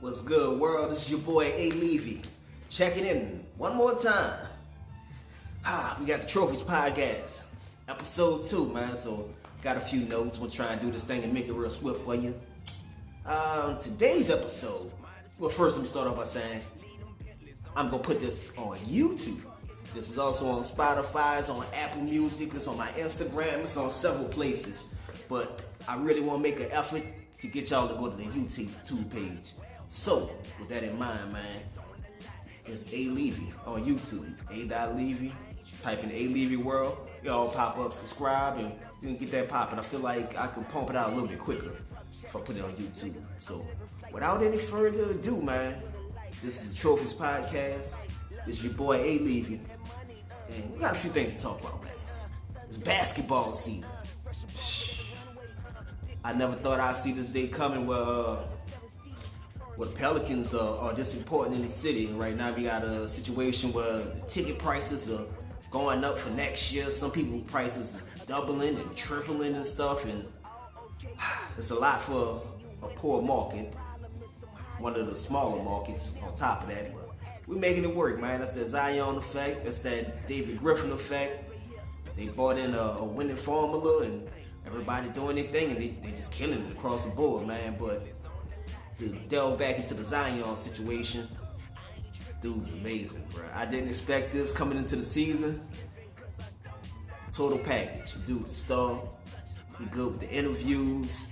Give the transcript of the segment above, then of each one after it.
What's good, world? This is your boy A. Levy. Checking in one more time. We got the Trophies Podcast, episode 2, man. So, got a few notes. We'll try and do this thing and make it real swift for you. Today's episode. Well, first, let me start off by saying I'm gonna put this on YouTube. This is also on Spotify, it's on Apple Music, it's on my Instagram, it's on several places. But I really want to make an effort to get y'all to go to the YouTube page. So, with that in mind, man, it's A. Levy on YouTube. A.Levy. Type in A. Levy World. Y'all pop up, subscribe, and you can get that popping. I feel like I can pump it out a little bit quicker if I put it on YouTube. So, without any further ado, man, this is the Trophies Podcast. This is your boy A. Levy. And we got a few things to talk about, man. It's basketball season. I never thought I'd see this day coming where the Pelicans are this important in the city. And right now we got a situation where the ticket prices are going up for next year. Some people's prices is doubling and tripling and stuff. And it's a lot for a poor market. One of the smaller markets on top of that. But we're making it work, man. That's that Zion effect. That's that David Griffin effect. They brought in a winning formula and everybody doing their thing, and they just killing it across the board, man. But to delve back into the Zion situation, dude's amazing, bro. I didn't expect this coming into the season. Total package. Dude's star. He good with the interviews.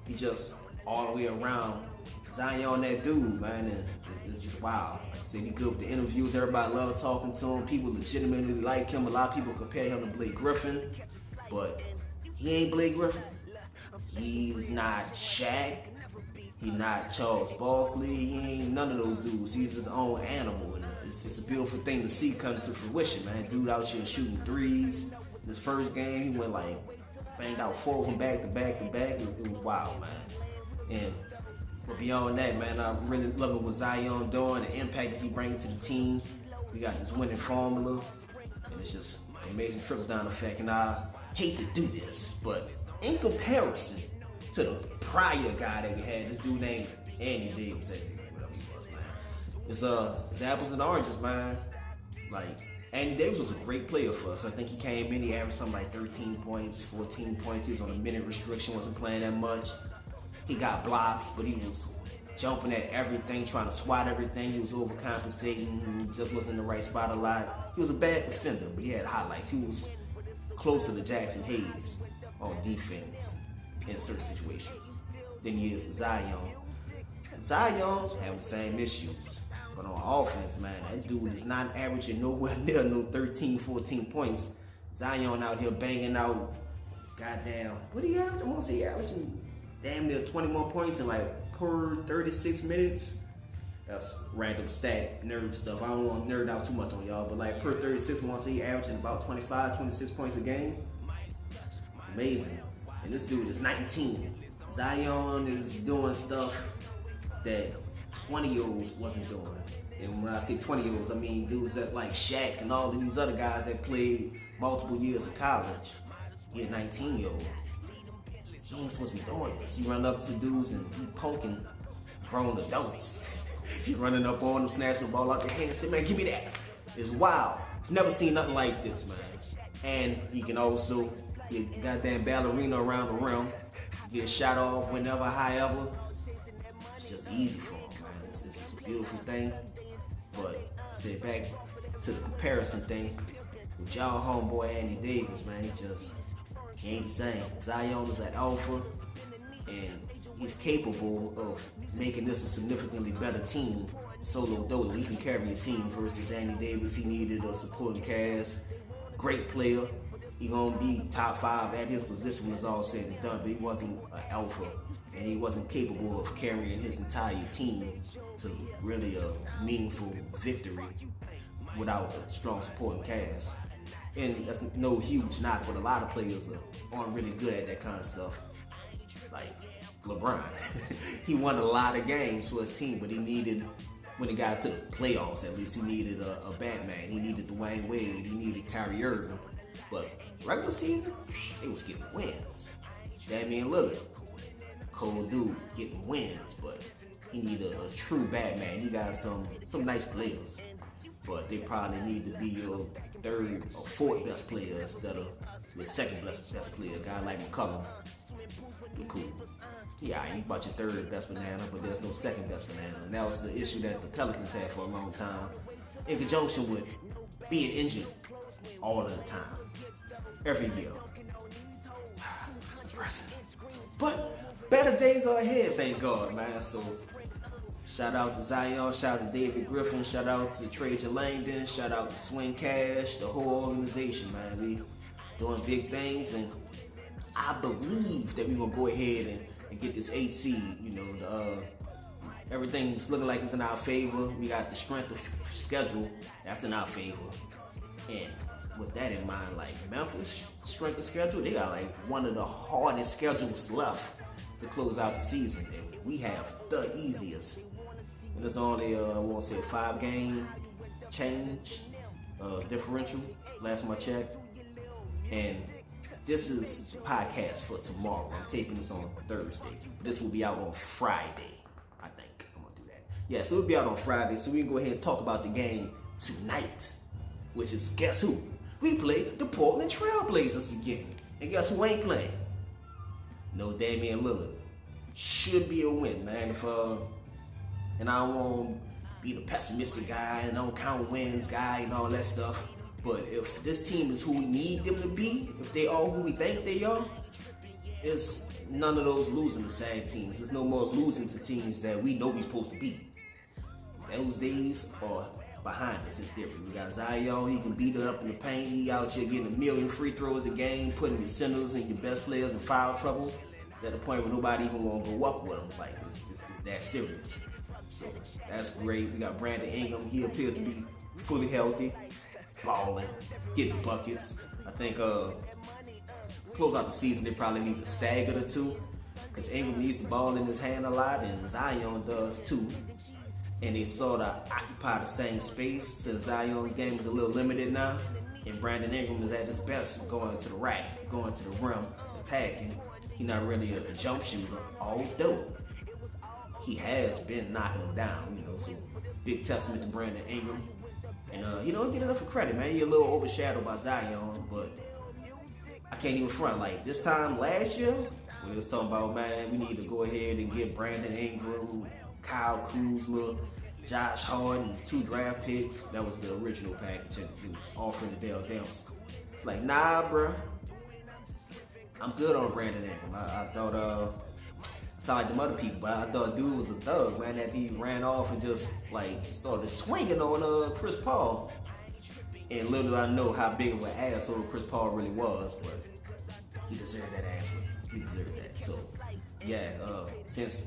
He just all the way around. Zion, that dude, man, and it's just wow. Like I said, he good with the interviews. Everybody love talking to him. People legitimately like him. A lot of people compare him to Blake Griffin, but he ain't Blake Griffin. He's not Shaq. He's not Charles Barkley. He ain't none of those dudes. He's his own animal. And it's a beautiful thing to see come to fruition, man. Dude out here shooting threes. In his first game, he went like, banged out 4 of them back to back to back. It was wild, man. But beyond that, man, I'm really loving what Zion doing, the impact that he brings to the team. We got this winning formula, and it's just an amazing trickle-down effect. And I hate to do this, but in comparison to the prior guy that we had, this dude named Andy Davis, whatever he was, man. It's apples and oranges, man. Like, Andy Davis was a great player for us. I think he came in, he averaged something like 13 points, 14 points. He was on a minute restriction, wasn't playing that much. He got blocks, but he was jumping at everything, trying to swat everything. He was overcompensating. He just wasn't in the right spot a lot. He was a bad defender, but he had highlights. He was closer to Jackson Hayes on defense in certain situations than he is to Zion. Zion's having the same issues. But on offense, man, that dude is not averaging nowhere near no 13, 14 points. Zion out here banging out, goddamn, what do you average? I want to say he averaging damn near 20 more points in like per 36 minutes. That's random stat nerd stuff. I don't want to nerd out too much on y'all, but like per 36, I want to say he averaging about 25, 26 points a game. It's amazing. And this dude is 19. Zion is doing stuff that 20-year-olds wasn't doing. And when I say 20-year-olds, I mean dudes that like Shaq and all of these other guys that played multiple years of college. He's a 19-year-old. He ain't supposed to be doing this. He run up to dudes and he poking grown adults. He running up on them, snatching the ball out their hands, say, man, give me that. It's wild. I've never seen nothing like this, man. And he can also get goddamn ballerina around the rim, get a shot off whenever, however. It's just easy for him, man. It's a beautiful thing. But say back to the comparison thing with y'all homeboy Andy Davis, man. He ain't the same. Zion is an alpha, and he's capable of making this a significantly better team solo dolo. He can carry a team versus Andy Davis. He needed a supporting cast. Great player. He gonna be top 5 at his position when it's all said and done, but he wasn't an alpha, and he wasn't capable of carrying his entire team to really a meaningful victory without a strong supporting cast. And that's no huge knock, but a lot of players aren't really good at that kind of stuff. Like LeBron. He won a lot of games for his team, but he needed, when it got to the playoffs at least, he needed a Batman. He needed Dwayne Wade. He needed Kyrie Irving. But regular season, they was getting wins. Damian Lillard, cold dude, getting wins, but he need a true Batman. He got some nice players, but they probably need to be your third or fourth best player instead of your second best player. A guy like McCollum, be cool. Yeah, you bought your third best banana, but there's no second best banana. And that was the issue that the Pelicans had for a long time, in conjunction with being injured all of the time, every year. It's depressing. But better days are ahead, thank God, man. So shout out to Zion, shout out to David Griffin, shout out to Trajan Langdon, shout out to Swing Cash, the whole organization, man. We doing big things, and I believe that we're gonna go ahead and get this 8 seed. You know, everything's looking like it's in our favor. We got the strength of schedule that's in our favor, and with that in mind, like Memphis strength of schedule, they got like one of the hardest schedules left to close out the season. And we have the easiest, and it's only I want to say a 5-game change differential. Last time I checked, and this is the podcast for tomorrow. I'm taping this on Thursday. This will be out on Friday, I think. I'm gonna do that. Yeah, so it'll be out on Friday. So we can go ahead and talk about the game tonight, which is, guess who? We play the Portland Trail Blazers again. And guess who ain't playing? No Damian Lillard. Should be a win, man. And I don't want to be the pessimistic guy and don't count wins guy and all that stuff. But if this team is who we need them to be, if they are who we think they are, it's none of those losing to sad teams. There's no more losing to teams that we know we're supposed to beat. Those days are behind us in theory. We got Zion, he can beat it up in the paint. He out here getting 1 million free throws a game, putting your centers and your best players in foul trouble. It's at the point where nobody even want to go up with him. Like, it's that serious. So that's great. We got Brandon Ingram. He appears to be fully healthy, balling, getting buckets. I think close out the season, they probably need to stagger the two, because Ingram needs the ball in his hand a lot, and Zion does too. And they sort of occupy the same space, since Zion's game is a little limited now, and Brandon Ingram is at his best going to the rack, going to the rim, attacking. He's not really a jump shooter, although he has been knocking him down, you know, so big testament to Brandon Ingram. And he don't get enough credit, man. He's a little overshadowed by Zion, but I can't even front. Like, this time last year, when it was talking about, man, we need to go ahead and get Brandon Ingram, Kyle Kuzma, Josh Hart, and 2 draft picks. That was the original package, and it was offering to Dale Demps. It's like, nah, bro. I'm good on Brandon Ingram. I thought, sound like them other people, but I thought dude was a thug, man, that he ran off and just, like, started swinging on Chris Paul. And little did I know how big of an asshole Chris Paul really was, but he deserved that ass. He deserved that. So, yeah, since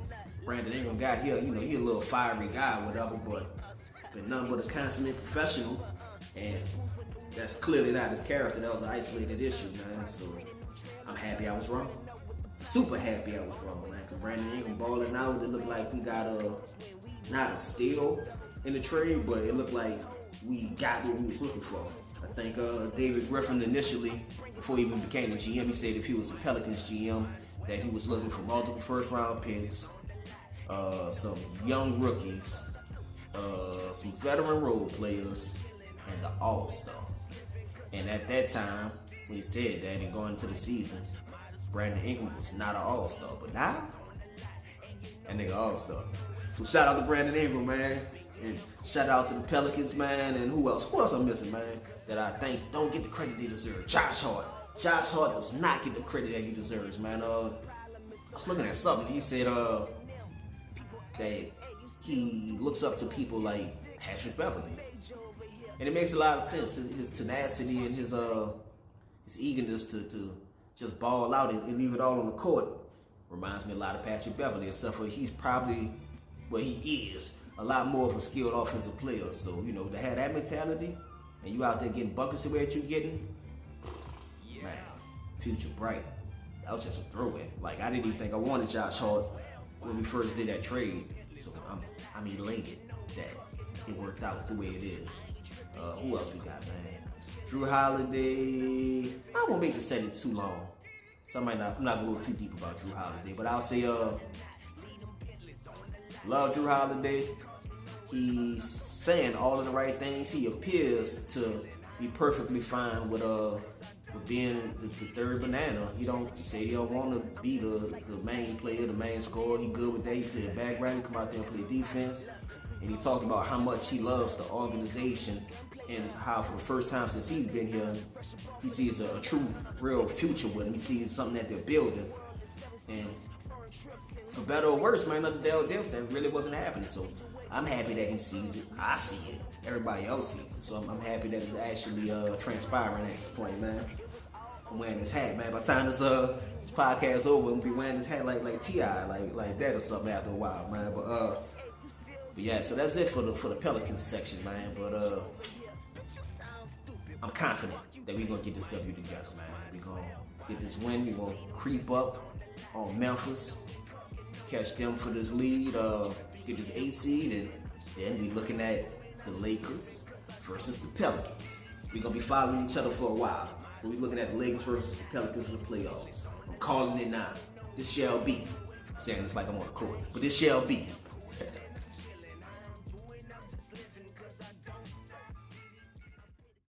Brandon Ingram got here, you know, he a little fiery guy, whatever, but been nothing but a consummate professional, and that's clearly not his character. That was an isolated issue, man. So I'm happy I was wrong. Super happy I was wrong, man. Because Brandon Ingram balling out, it looked like we got not a steal in the trade, but it looked like we got what we was looking for. I think David Griffin initially, before he even became the GM, he said if he was the Pelicans GM, that he was looking for multiple first-round picks, some young rookies, some veteran role players, and the All-Star. And at that time, when he said that and going into the season, Brandon Ingram was not an All-Star. But now, that nigga All-Star. So shout out to Brandon Ingram, man. And shout out to the Pelicans, man. And who else? Who else I'm missing, man? That I think don't get the credit they deserve. Josh Hart. Josh Hart does not get the credit that he deserves, man. I was looking at something. He said that he looks up to people like Patrick Beverly. And it makes a lot of sense. His tenacity and his eagerness to just ball out and leave it all on the court reminds me a lot of Patrick Beverly, except for he's probably, well, he is a lot more of a skilled offensive player. So, you know, to have that mentality and you out there getting buckets the way that you're getting, man, future bright. That was just a throw-in. Like, I didn't even think I wanted Josh Hart when we first did that trade. So I'm elated that it worked out the way it is. Who else we got, man? Drew Holiday. I won't make the segment too long, so I'm not going to go too deep about Drew Holiday. But I'll say Love Drew Holiday. He's saying all of the right things. He appears to be perfectly fine with being the third banana. He don't want to be the main player, the main scorer. He good with that. He play background. He come out there and play defense. And he talked about how much he loves the organization and how for the first time since he's been here, he sees a true, real future with him. He sees something that they're building. And for better or worse, man, under Dell Demps, that really wasn't happening. So I'm happy that he sees it. I see it. Everybody else sees it. So I'm happy that it's actually transpiring at this point, man. I'm wearing this hat, man. By the time this podcast over, I'm gonna be wearing this hat like T.I., like that or something after a while, man. But yeah, so that's it for the Pelicans section, man. But I'm confident that we're gonna get this W together, man. We're gonna get this win. We're gonna creep up on Memphis, catch them for this lead, get this 8 seed, and then we're looking at the Lakers versus the Pelicans. We're gonna be following each other for a while. But we're looking at the Lakers versus the Pelicans in the playoffs. I'm calling it now. This shall be. I'm saying this like I'm on the court, but this shall be.